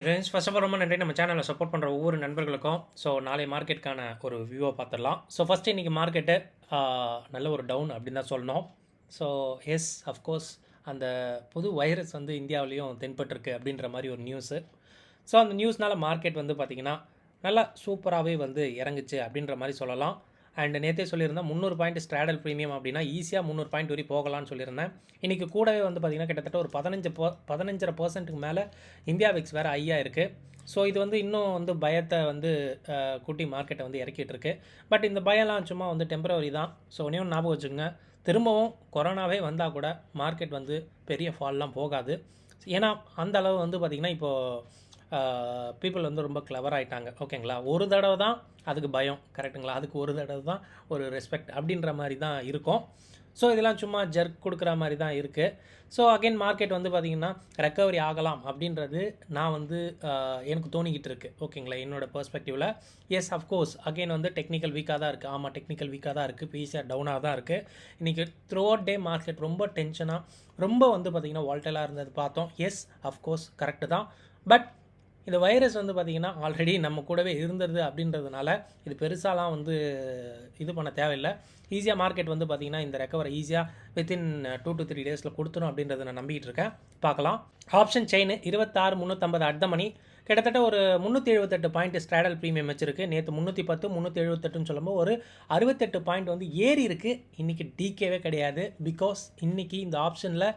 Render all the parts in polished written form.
Friends first of all ரொம்ப நன்றி நம்ம சேனலை சப்போர்ட் பண்ணுற ஒவ்வொரு நண்பர்களுக்கும். ஸோ நாளை மார்க்கெட்டுக்கான ஒரு வியூவை பார்த்துடலாம். ஸோ ஃபஸ்ட்டு இன்றைக்கி மார்க்கெட்டு நல்ல ஒரு டவுன் அப்படின்னு தான் சொல்லணும். ஸோ எஸ் அஃப்கோர்ஸ் அந்த புது வைரஸ் வந்து இந்தியாவிலையும் தென்பட்டிருக்கு அப்படின்ற மாதிரி ஒரு நியூஸு. ஸோ அந்த நியூஸ்னால் மார்க்கெட் வந்து பார்த்திங்கன்னா நல்லா சூப்பராகவே வந்து இறங்குச்சு அப்படின்ற மாதிரி சொல்லலாம். அண்ட் நேற்றே சொல்லியிருந்தேன் 300 பாயிண்ட் ஸ்ட்ராடல் ப்ரீமியம் அப்படின்னா ஈஸியாக 300 பாயிண்ட் வரை போகலான்னு சொல்லியிருந்தேன். இன்றைக்கி கூடவே வந்து பார்த்திங்கன்னா கிட்டத்தட்ட ஒரு 15.5% மேலே இந்தியா விக்ஸ் வேறு ஹையாக இருக்குது. ஸோ இது வந்து இன்னும் வந்து பயத்தை வந்து கூட்டி மார்க்கெட்டை வந்து இறக்கிட்டு இருக்கு. பட் இந்த பயம்லாம் சும்மா வந்து டெம்பரவரி தான். ஸோ ஒன்றையும் ஞாபகம் வச்சுக்கோங்க, திரும்பவும் கொரோனாவே வந்தால் கூட மார்க்கெட் வந்து பெரிய ஃபால்லாம் போகாது. ஏன்னா அந்த அளவு வந்து பார்த்திங்கன்னா இப்போது பீப்புள் வந்து ரொம்ப கிளவர் ஆகிட்டாங்க. ஓகேங்களா, ஒரு தடவை தான் அதுக்கு பயம், கரெக்டுங்களா, அதுக்கு ஒரு தடவை தான் ஒரு ரெஸ்பெக்ட் அப்படின்ற மாதிரி தான் இருக்கும். ஸோ இதெல்லாம் சும்மா ஜர்க் கொடுக்குற மாதிரி தான் இருக்குது. ஸோ அகைன் மார்க்கெட் வந்து பார்த்திங்கன்னா ரெக்கவரி ஆகலாம் அப்படின்றது நான் வந்து எனக்கு தோணிக்கிட்டு இருக்குது. ஓகேங்களா, என்னோடய பெர்ஸ்பெக்டிவில். எஸ் அஃப்கோர்ஸ் அகைன் வந்து டெக்னிக்கல் வீக்காக தான் இருக்குது. ஆமாம், டெக்னிக்கல் வீக்காக தான் இருக்குது. பிசிஆர் டவுனாக தான் இருக்குது. இன்றைக்கி த்ரூ அவுட் டே மார்க்கெட் ரொம்ப டென்ஷனாக ரொம்ப வந்து பார்த்திங்கன்னா வால்டலாக இருந்தது பார்த்தோம். எஸ் அஃப்கோர்ஸ் கரெக்டு தான். பட் இந்த வைரஸ் வந்து பார்த்திங்கன்னா ஆல்ரெடி நம்ம கூடவே இருந்தது அப்படின்றதுனால இது பெருசாலாம் வந்து இது பண்ண தேவையில்லை. ஈஸியாக மார்க்கெட் வந்து பார்த்திங்கன்னா இந்த ரெக்கவரை ஈஸியாக வித்தின் 2 to 3 டேஸில் கொடுத்துரும் அப்படின்றத நான் நம்பிக்கிட்டு இருக்கேன். பார்க்கலாம். ஆப்ஷன் செயின் 26,350 அட் த மணி கிட்டத்தட்ட ஒரு 378 பாயிண்ட் ஸ்ட்ராடல் ப்ரீமியம் வச்சிருக்கு. நேற்று 310 378ன்னு சொல்லும்போது ஒரு 68 பாயிண்ட் வந்து ஏறி இருக்குது. இன்றைக்கி டிகேவே கிடையாது. பிகாஸ் இன்றைக்கி இந்த ஆப்ஷனில்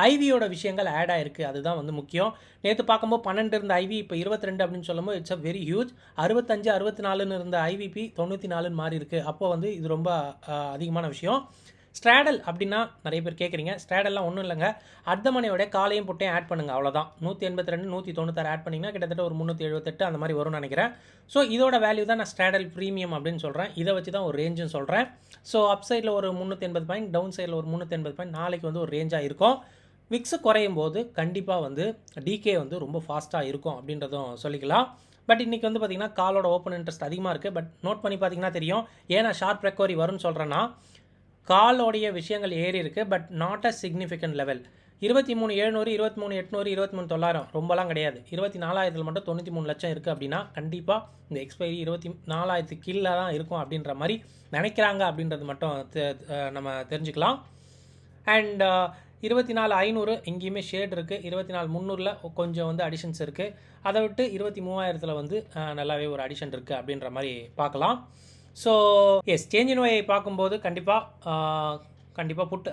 ஐவியோட விஷயங்கள் ஆட் ஆகிருக்கு. அதுதான் வந்து முக்கியம். நேற்று பார்க்கும்போது 12 இருந்த ஐவி இப்போ 22 அப்படின்னு சொல்லும்போது இட்ஸ் அ வெரி ஹியூஜ். 65 64ன்னு இருந்த ஐவிபி 94ன்னு மாறி இருக்குது. அப்போ வந்து இது ரொம்ப அதிகமான விஷயம். ஸ்ட்ராடல் அப்படின்னா நிறைய பேர் கேட்குறீங்க. ஸ்ட்ராடல்லாம் ஒன்றும் இல்லைங்க, அர்த்தமனையோட காலையும் புட்டையும் ஆட் பண்ணுங்கள், அவ்வளோதான். 182 196 ஆட் பண்ணிங்கன்னா கிட்டத்தட்ட ஒரு 378 அந்த மாதிரி வரும்னு நினைக்கிறேன். ஸோ இதோட வேல்யூ தான் நான் ஸ்ட்ராடல் ப்ரீமியம் அப்படின்னு சொல்கிறேன். இதை வச்சு தான் ஒரு ரேஞ்சுன்னு சொல்கிறேன். ஸோ அப் சைடில் ஒரு 380 பாயிண்ட், டவுன் சைடில் ஒரு 380 பாயிண்ட் நாளைக்கு வந்து ஒரு ரேஞ்சாக இருக்கும். விக்ஸ் குறையும் போது கண்டிப்பாக வந்து டிகே வந்து ரொம்ப ஃபாஸ்ட்டாக இருக்கும் அப்படின்றதும் சொல்லிக்கலாம். பட் இன்றைக்கி வந்து பார்த்திங்கன்னா காலோட ஓப்பன் இன்ட்ரெஸ்ட் அதிகமாக இருக்குது. பட் நோட் பண்ணி பார்த்திங்கன்னா தெரியும், ஏன்னா ஷார்ப் ரெக்கவரி வரும்னு சொல்கிறேன்னா காலோடைய விஷயங்கள் ஏறி இருக்குது. But not a significant level. 23,700 23,800 23,900 ரொம்பலாம் கிடையாது. 24,000 மட்டும் 93 லட்சம் இருக்குது அப்படின்னா கண்டிப்பாக இந்த எக்ஸ்பைரி 24,000 கீழே தான் இருக்கும் அப்படின்ற மாதிரி நினைக்கிறாங்க அப்படின்றது மட்டும் நம்ம தெரிஞ்சுக்கலாம். அண்ட் 24,500 எங்கேயுமே ஷேட் இருக்குது. 24,300 கொஞ்சம் வந்து அடிஷன்ஸ் இருக்குது. அதை விட்டு 23,000 வந்து நல்லாவே ஒரு அடிஷன் இருக்குது அப்படின்ற மாதிரி பார்க்கலாம். ஸோ எஸ், சேஞ்ச் இன் ஒயை பார்க்கும்போது கண்டிப்பாக புட்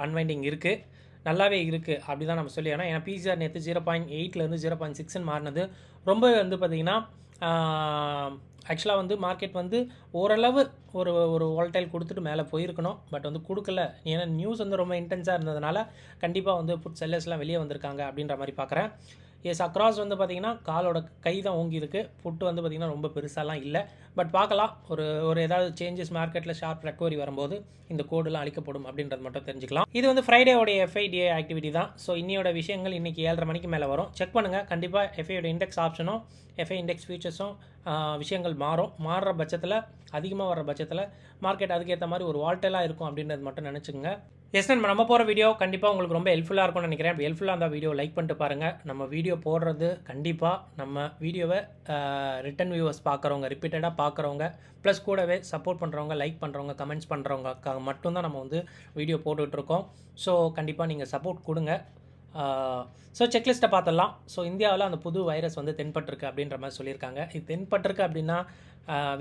அன்வைண்டிங் இருக்குது, நல்லாவே இருக்குது அப்படி தான் நம்ம சொல்லி. ஏன்னா பிசிஆர் நேற்று 0.8லேருந்து 0.6ன்னு மாறினது ரொம்ப வந்து பார்த்திங்கன்னா ஆக்சுவலாக வந்து மார்க்கெட் வந்து ஓரளவு ஒரு ஒரு வால்டைல் கொடுத்துட்டு மேலே போயிருக்கணும். பட் வந்து கொடுக்கல. ஏன்னா நியூஸ் வந்து ரொம்ப இன்டென்ஸாக இருந்ததுனால கண்டிப்பாக வந்து புட் செல்லர்ஸ்லாம் வெளியே வந்திருக்காங்க அப்படின்ற மாதிரி பார்க்குறேன். எஸ், அக்ராஸ் வந்து பார்த்திங்கன்னா காலோட கை தான் ஓங்கி இருக்குது. புட்டு வந்து பார்த்திங்கன்னா ரொம்ப பெருசாலாம் இல்லை. பட் பார்க்கலாம், ஒரு ஏதாவது சேஞ்சஸ் மார்க்கெட்டில் ஷார்ப் ரெக்கவரி வரும்போது இந்த கோடுலாம் அளிக்கப்படும் அப்படின்றது மட்டும் தெரிஞ்சுக்கலாம். இது வந்து ஃப்ரைடேயோடைய எஃப்ஐடிஏ ஆக்டிவிட்டி தான். ஸோ இன்னையோட விஷயங்கள் இன்றைக்கி 7:30 மணிக்கு மேலே வரும். செக் பண்ணுங்கள். கண்டிப்பாக எஃப்ஐயோட இண்டெக்ஸ் ஆப்ஷனும் எஃப்ஐ இண்டெக்ஸ் ஃபியூச்சர்ஸும் விஷயங்கள் மாறுற பட்சத்தில், அதிகமாக வர பட்சத்தில் மார்க்கெட் அதுக்கேற்ற மாதிரி ஒரு வால்டலாக இருக்கும் அப்படின்றது மட்டும் நினச்சிக்கோங்க. எஸ், நம்ம போகிற வீடியோ கண்டிப்பாக உங்களுக்கு ரொம்ப ஹெல்ப்ஃபுல்லாக இருக்கும்னு நினைக்கிறேன். அப்படி ஹெல்ப்ஃபுல்லாக அந்த வீடியோ லைக் பண்ணிட்டு பாருங்கள். நம்ம வீடியோ போடுறது கண்டிப்பாக நம்ம வீடியோவை ரிட்டன் வியூவர்ஸ் பார்க்குறவங்க, ரிப்பீட்டடாக பார்க்குறவங்க, ப்ளஸ் கூடவே சப்போர்ட் பண்ணுறவங்க, லைக் பண்ணுறவங்க, கமெண்ட்ஸ் பண்ணுறவங்க மட்டும்தான் நம்ம வந்து வீடியோ போட்டுட்ருக்கோம். ஸோ கண்டிப்பாக நீங்கள் சப்போர்ட் கொடுங்க. ஸோ செக்லிஸ்ட்டை பார்த்துடலாம். ஸோ இந்தியாவில் அந்த புது வைரஸ் வந்து தென்பட்டிருக்கு அப்படின்ற மாதிரி சொல்லியிருக்காங்க. இது தென்பட்டிருக்கு அப்படின்னா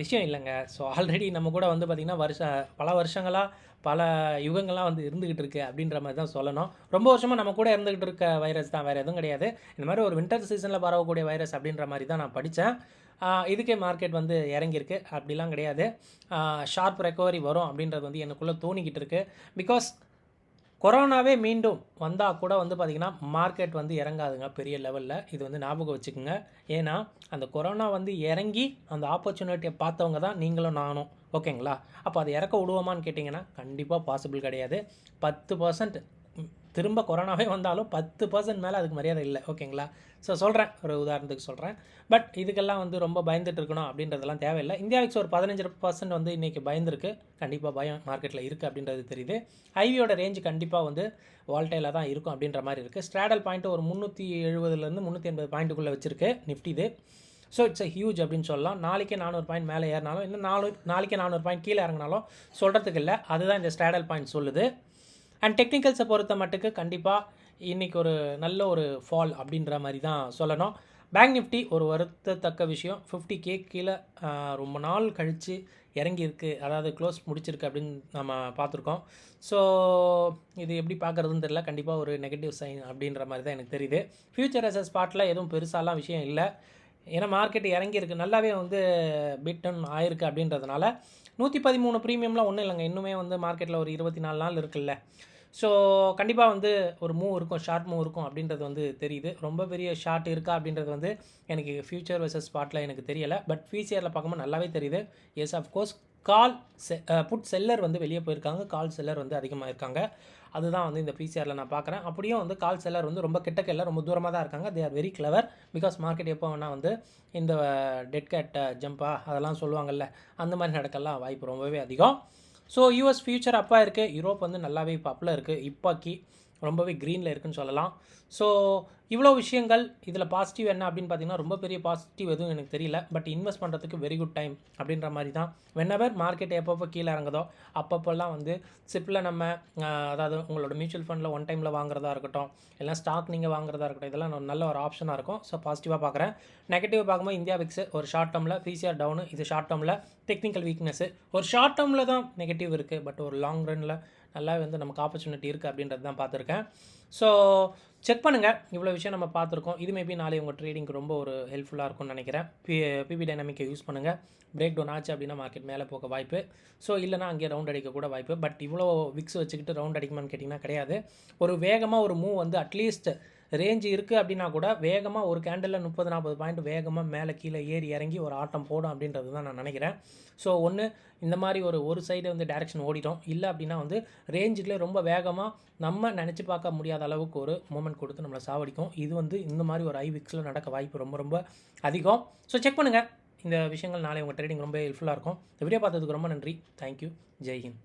விஷயம் இல்லைங்க. ஸோ ஆல்ரெடி நம்ம கூட வந்து பார்த்திங்கன்னா பல வருஷங்களாக பல யுகங்களாக வந்து இருந்துக்கிட்டு இருக்குது அப்படின்ற மாதிரி தான் சொல்லணும். ரொம்ப வருஷமாக நம்ம கூட இருந்துக்கிட்டு இருக்க வைரஸ் தான், வேறு எதுவும் கிடையாது. இந்த மாதிரி ஒரு வின்டர் சீசனில் பரவக்கூடிய வைரஸ் அப்படின்ற மாதிரி தான் நான் படித்தேன். இதுக்கே மார்க்கெட் வந்து இறங்கியிருக்கு. அப்படிலாம் கிடையாது. ஷார்ப் ரெக்கவரி வரும் அப்படின்றது வந்து எனக்குள்ளே தோணிக்கிட்டு இருக்குது. பிகாஸ் கொரோனாவே மீண்டும் வந்தால் கூட வந்து பார்த்திங்கன்னா மார்க்கெட் வந்து இறங்காதுங்க பெரிய லெவலில். இது வந்து ஞாபகம் வச்சுக்கோங்க. ஏன்னா அந்த கொரோனா வந்து இறங்கி அந்த ஆப்பர்ச்சுனிட்டியை பார்த்தவங்க தான் நீங்களும் நானும். ஓகேங்களா, அப்போ அதை இறக்க விடுவோமான்னு கேட்டிங்கன்னா கண்டிப்பாக பாசிபிள் கிடையாது. 10% திரும்ப கொரோனாவே வந்தாலும் 10% மேலே அதுக்கு மரியாதை இல்லை. ஓகேங்களா? ஸோ சொல்கிறேன், ஒரு உதாரணத்துக்கு சொல்கிறேன். பட் இதுக்கெல்லாம் வந்து ரொம்ப பயந்துட்டு இருக்கணும் அப்படின்றதெல்லாம் தேவையில்லை. இந்தியா விக்ஸ் ஒரு 15% வந்து இன்றைக்கி பயந்துருக்கு. கண்டிப்பாக பயம் மார்க்கெட்டில் இருக்குது அப்படின்றது தெரியுது. ஐவியோட ரேஞ்சு கண்டிப்பாக வந்து வால்டைலாக தான் இருக்கும் அப்படின்ற மாதிரி இருக்குது. ஸ்ட்ராடல் பாயிண்ட்டு ஒரு 370 380 பாயிண்ட்டுக்குள்ளே வச்சுருக்கு நிஃப்டி இது. ஸோ இட்ஸ் ஹியூஜ் அப்படின்னு சொல்லலாம். நாளைக்கே 400 பாயிண்ட் மேலே ஏறினாலும், இன்னும் நாளைக்கே 400 பாயிண்ட் கீழே இறங்கினாலும் சொல்கிறதுக்கு இல்லை. அதுதான் இந்த ஸ்ட்ராடல் பாயிண்ட் சொல்லுது. அண்ட் டெக்னிக்கல்ஸை பொறுத்த மட்டுக்கு கண்டிப்பாக இன்றைக்கி ஒரு நல்ல ஒரு ஃபால் அப்படின்ற மாதிரி தான் சொல்லணும். பேங்க் நிஃப்டி ஒரு வருத்தத்தக்க விஷயம், 50K கீழே ரொம்ப நாள் கழித்து இறங்கியிருக்கு, அதாவது க்ளோஸ் முடிச்சிருக்கு அப்படின்னு நம்ம பார்த்துருக்கோம். ஸோ இது எப்படி பார்க்குறதுன்னு தெரியல. கண்டிப்பாக ஒரு நெகட்டிவ் சைன் அப்படின்ற மாதிரி தான் எனக்கு தெரியுது. ஃபியூச்சர் அஸ் ஸ்பாட்டில் எதுவும் பெருசாலாம் விஷயம் இல்லை. ஏன்னா மார்க்கெட் இறங்கியிருக்கு, நல்லாவே வந்து பிட்டன் ஆயிருக்கு அப்படின்றதுனால 113 ப்ரீமியம்லாம் ஒன்றும் இல்லைங்க. இன்னுமே வந்து மார்க்கெட்டில் ஒரு 24 நாள் இருக்குல்ல. ஸோ கண்டிப்பாக வந்து ஒரு மூவ் இருக்கும், ஷார்ட் மூவ் இருக்கும் அப்படின்றது வந்து தெரியுது. ரொம்ப பெரிய ஷார்ட் இருக்கா அப்படின்றது வந்து எனக்கு ஃபியூச்சர் வெர்சஸ் ஸ்பாட்டில் எனக்கு தெரியலை. பட் ஃபியூச்சரில் பார்க்கும்போது நல்லாவே தெரியுது. எஸ் அஃப்கோர்ஸ் புட் செல்லர் வந்து வெளியே போயிருக்காங்க, கால் செல்லர் வந்து அதிகமாக இருக்காங்க. அதுதான் வந்து இந்த பிசிஆரில் நான் பார்க்குறேன். அப்படியும் வந்து கால் செல்லர் வந்து ரொம்ப கிட்டக்க இல்லை, ரொம்ப தூரமாக தான் இருக்காங்க. They are very clever. Because market எப்போ வேணால் வந்து இந்த டெட் கேட் ஜம்பா அதெல்லாம் சொல்லுவாங்கள்ல, அந்த மாதிரி நடக்கலாம் வாய்ப்பு ரொம்பவே அதிகம். ஸோ யூஎஸ் ஃபியூச்சர் அப்பா இருக்குது. யூரோப் வந்து நல்லாவே இப்போ அப்பில் இருக்குது, இப்போக்கி ரொம்பவே க்ரீனில் இருக்குதுன்னு சொல்லலாம். ஸோ இவ்வளோ விஷயங்கள். இதில் பாசிட்டிவ் என்ன அப்படின்னு பார்த்தீங்கன்னா, ரொம்ப பெரிய பாசிட்டிவ் எதுவும் எனக்கு தெரியல. பட் இன்வெஸ்ட் பண்ணுறதுக்கு வெரி குட் டைம் அப்படின்ற மாதிரி தான். வென்எவர் மார்க்கெட் எப்பப்போ கீழே இறங்குதோ அப்பப்போல்லாம் வந்து சிப்பில் நம்ம அதாவது உங்களோட மியூச்சுவல் ஃபண்டில் ஒன் டைமில் வாங்குறதா இருக்கட்டும், இல்லை ஸ்டாக் நீங்கள் வாங்குறதா இருக்கட்டும், இதெல்லாம் நல்ல ஒரு ஆப்ஷனாக இருக்கும். ஸோ பாசிட்டிவாக பார்க்குறேன். நெகட்டிவ் பார்க்கும்போது இந்தியா விக்ஸ் ஒரு ஷார்ட் டேர்மில், பிசிஆர் டவுனு, இது ஷார்ட் டேர்மில் டெக்னிக்கல் வீக்னஸ்ஸு. ஒரு ஷார்ட் டேர்மில் தான் நெகட்டிவ் இருக்குது, பட் ஒரு லாங் ரனில் நல்லா வந்து நமக்கு ஆப்பர்ச்சுனிட்டி இருக்குது அப்படின்றது தான் பார்த்துருக்கேன். ஸோ செக் பண்ணுங்கள். இவ்வளோ விஷயம் நம்ம பார்த்துருக்கோம். இது மேபி நாளை உங்கள் ட்ரேடிங்க்கு ரொம்ப ஒரு ஹெல்ப்ஃபுல்லாக இருக்கும்னு நினைக்கிறேன். பிபி டைனாமிக்கை யூஸ் பண்ணுங்கள். பிரேக் டவுன் ஆச்சு அப்படின்னா மார்க்கெட் மேலே போக வாய்ப்பு. ஸோ இல்லைனா அங்கேயே ரவுண்ட் அடிக்க கூட வாய்ப்பு. பட் இவ்வளோ விக்ஸ் வச்சுக்கிட்டு ரவுண்ட் அடிக்குமான்னு கேட்டிங்கன்னா கிடையாது. ஒரு வேகமாக ஒரு மூவ் வந்து அட்லீஸ்ட் ரேஞ்சு இருக்குது அப்படின்னா கூட வேகமாக ஒரு கேண்டலில் 30-40 பாயிண்ட் வேகமாக மேலே கீழே ஏறி இறங்கி ஒரு ஆட்டம் போடும் அப்படின்றது தான் நான் நினைக்கிறேன். ஸோ ஒன்று இந்த மாதிரி ஒரு சைடு வந்து டேரெக்ஷன் ஓடிட்டோம், இல்லை அப்படின்னா வந்து ரேஞ்சில் ரொம்ப வேகமாக நம்ம நினச்சி பார்க்க முடியாத அளவுக்கு ஒரு மூமெண்ட் கொடுத்து நம்மளை சாவடிக்கும். இது வந்து இந்த மாதிரி ஒரு விக்ஸில் நடக்க வாய்ப்பு ரொம்ப ரொம்ப அதிகம். ஸோ செக் பண்ணுங்கள். இந்த விஷயங்கள் நாளை உங்கள் ட்ரேடிங் ரொம்ப ஹெல்ப்ஃபுல்லாக இருக்கும். இந்த வீடியோ பார்த்ததுக்கு ரொம்ப நன்றி. தேங்க்யூ. ஜெய்ஹிந்த்.